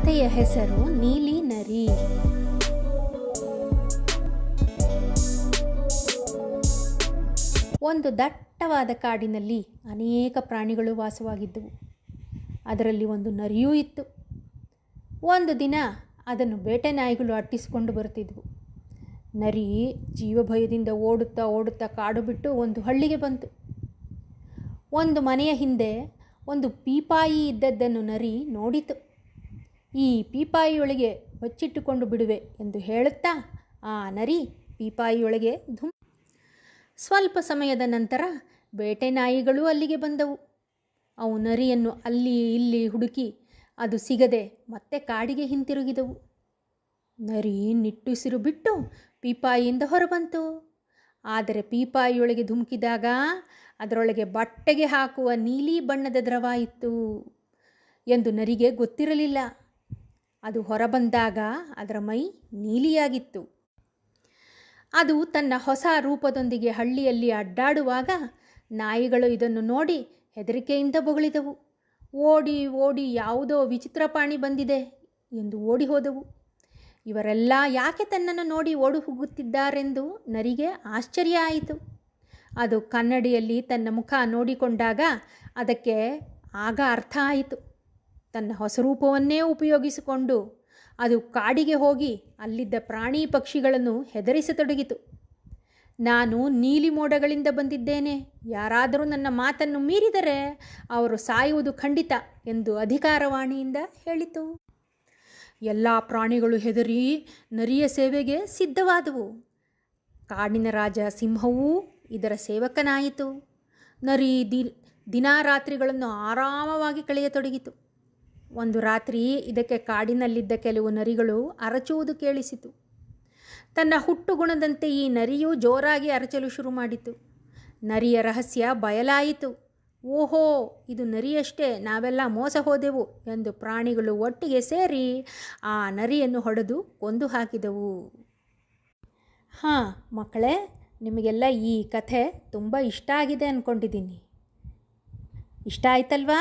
ಕಥೆಯ ಹೆಸರು ನೀಲಿ ನರಿ. ಒಂದು ದಟ್ಟವಾದ ಕಾಡಿನಲ್ಲಿ ಅನೇಕ ಪ್ರಾಣಿಗಳು ವಾಸವಾಗಿದ್ದವು. ಅದರಲ್ಲಿ ಒಂದು ನರಿಯೂ ಇತ್ತು. ಒಂದು ದಿನ ಅದನ್ನು ಬೇಟೆ ನಾಯಿಗಳು ಅಟ್ಟಿಸಿಕೊಂಡು ಬರುತ್ತಿದ್ದವು. ನರಿ ಜೀವಭಯದಿಂದ ಓಡುತ್ತಾ ಓಡುತ್ತಾ ಕಾಡು ಬಿಟ್ಟು ಒಂದು ಹಳ್ಳಿಗೆ ಬಂತು. ಒಂದು ಮನೆಯ ಹಿಂದೆ ಒಂದು ಪೀಪಾಯಿ ಇದ್ದದ್ದನ್ನು ನರಿ ನೋಡಿತು. ಈ ಪೀಪಾಯಿಯೊಳಗೆ ಬಚ್ಚಿಟ್ಟುಕೊಂಡು ಬಿಡುವೆ ಎಂದು ಹೇಳುತ್ತಾ ಆ ನರಿ ಪೀಪಾಯಿಯೊಳಗೆ ಸ್ವಲ್ಪ ಸಮಯದ ನಂತರ ಬೇಟೆ ನಾಯಿಗಳು ಅಲ್ಲಿಗೆ ಬಂದವು. ಅವು ನರಿಯನ್ನು ಅಲ್ಲಿ ಇಲ್ಲಿ ಹುಡುಕಿ ಅದು ಸಿಗದೆ ಮತ್ತೆ ಕಾಡಿಗೆ ಹಿಂತಿರುಗಿದವು. ನರಿ ನಿಟ್ಟುಸಿರು ಬಿಟ್ಟು ಪೀಪಾಯಿಯಿಂದ ಹೊರಬಂತು. ಆದರೆ ಪೀಪಾಯಿಯೊಳಗೆ ಧುಮುಕಿದಾಗ ಅದರೊಳಗೆ ಬಟ್ಟೆಗೆ ಹಾಕುವ ನೀಲಿ ಬಣ್ಣದ ದ್ರವ ಇತ್ತು ಎಂದು ನರಿಗೆ ಗೊತ್ತಿರಲಿಲ್ಲ. ಅದು ಹೊರಬಂದಾಗ ಅದರ ಮೈ ನೀಲಿಯಾಗಿತ್ತು. ಅದು ತನ್ನ ಹೊಸ ರೂಪದೊಂದಿಗೆ ಹಳ್ಳಿಯಲ್ಲಿ ಅಡ್ಡಾಡುವಾಗ ನಾಯಿಗಳು ಇದನ್ನು ನೋಡಿ ಹೆದರಿಕೆಯಿಂದ ಬೊಗಳಿದವು. ಓಡಿ ಓಡಿ ಯಾವುದೋ ವಿಚಿತ್ರ ಪ್ರಾಣಿ ಬಂದಿದೆ ಎಂದು ಓಡಿ ಹೋದವು. ಇವರೆಲ್ಲ ಯಾಕೆ ತನ್ನನ್ನು ನೋಡಿ ಓಡಿ ಹೋಗುತ್ತಿದ್ದಾರೆಂದು ನರಿಗೆ ಆಶ್ಚರ್ಯ ಆಯಿತು. ಅದು ಕನ್ನಡಿಯಲ್ಲಿ ತನ್ನ ಮುಖ ನೋಡಿಕೊಂಡಾಗ ಅದಕ್ಕೆ ಆಗ ಅರ್ಥ ಆಯಿತು. ತನ್ನ ಹೊಸ ರೂಪವನ್ನೇ ಉಪಯೋಗಿಸಿಕೊಂಡು ಅದು ಕಾಡಿಗೆ ಹೋಗಿ ಅಲ್ಲಿದ್ದ ಪ್ರಾಣಿ ಪಕ್ಷಿಗಳನ್ನು ಹೆದರಿಸತೊಡಗಿತು. ನಾನು ನೀಲಿ ಮೋಡಗಳಿಂದ ಬಂದಿದ್ದೇನೆ, ಯಾರಾದರೂ ನನ್ನ ಮಾತನ್ನು ಮೀರಿದರೆ ಅವರು ಸಾಯುವುದು ಖಂಡಿತ ಎಂದು ಅಧಿಕಾರವಾಣಿಯಿಂದ ಹೇಳಿತು. ಎಲ್ಲ ಪ್ರಾಣಿಗಳು ಹೆದರಿ ನರಿಯ ಸೇವೆಗೆ ಸಿದ್ಧವಾದವು. ಕಾಡಿನ ರಾಜ ಸಿಂಹವೂ ಇದರ ಸೇವಕನಾಯಿತು. ನರಿ ದಿನಾರಾತ್ರಿಗಳನ್ನು ಆರಾಮವಾಗಿ ಕಳೆಯತೊಡಗಿತು. ಒಂದು ರಾತ್ರಿ ಇದಕ್ಕೆ ಕಾಡಿನಲ್ಲಿದ್ದ ಕೆಲವು ನರಿಗಳು ಅರಚುವುದು ಕೇಳಿಸಿತು. ತನ್ನ ಹುಟ್ಟು ಗುಣದಂತೆ ಈ ನರಿಯೂ ಜೋರಾಗಿ ಅರಚಲು ಶುರು ಮಾಡಿತು. ನರಿಯ ರಹಸ್ಯ ಬಯಲಾಯಿತು. ಓಹೋ, ಇದು ನರಿಯಷ್ಟೇ, ನಾವೆಲ್ಲ ಮೋಸ ಹೋದೆವು ಎಂದು ಪ್ರಾಣಿಗಳು ಒಟ್ಟಿಗೆ ಸೇರಿ ಆ ನರಿಯನ್ನು ಹೊಡೆದು ಕೊಂದು ಹಾಕಿದವು. ಮಕ್ಕಳೇ, ನಿಮಗೆಲ್ಲ ಈ ಕಥೆ ತುಂಬ ಇಷ್ಟ ಆಗಿದೆ ಅಂದ್ಕೊಂಡಿದ್ದೀನಿ. ಇಷ್ಟ ಆಯ್ತಲ್ವಾ?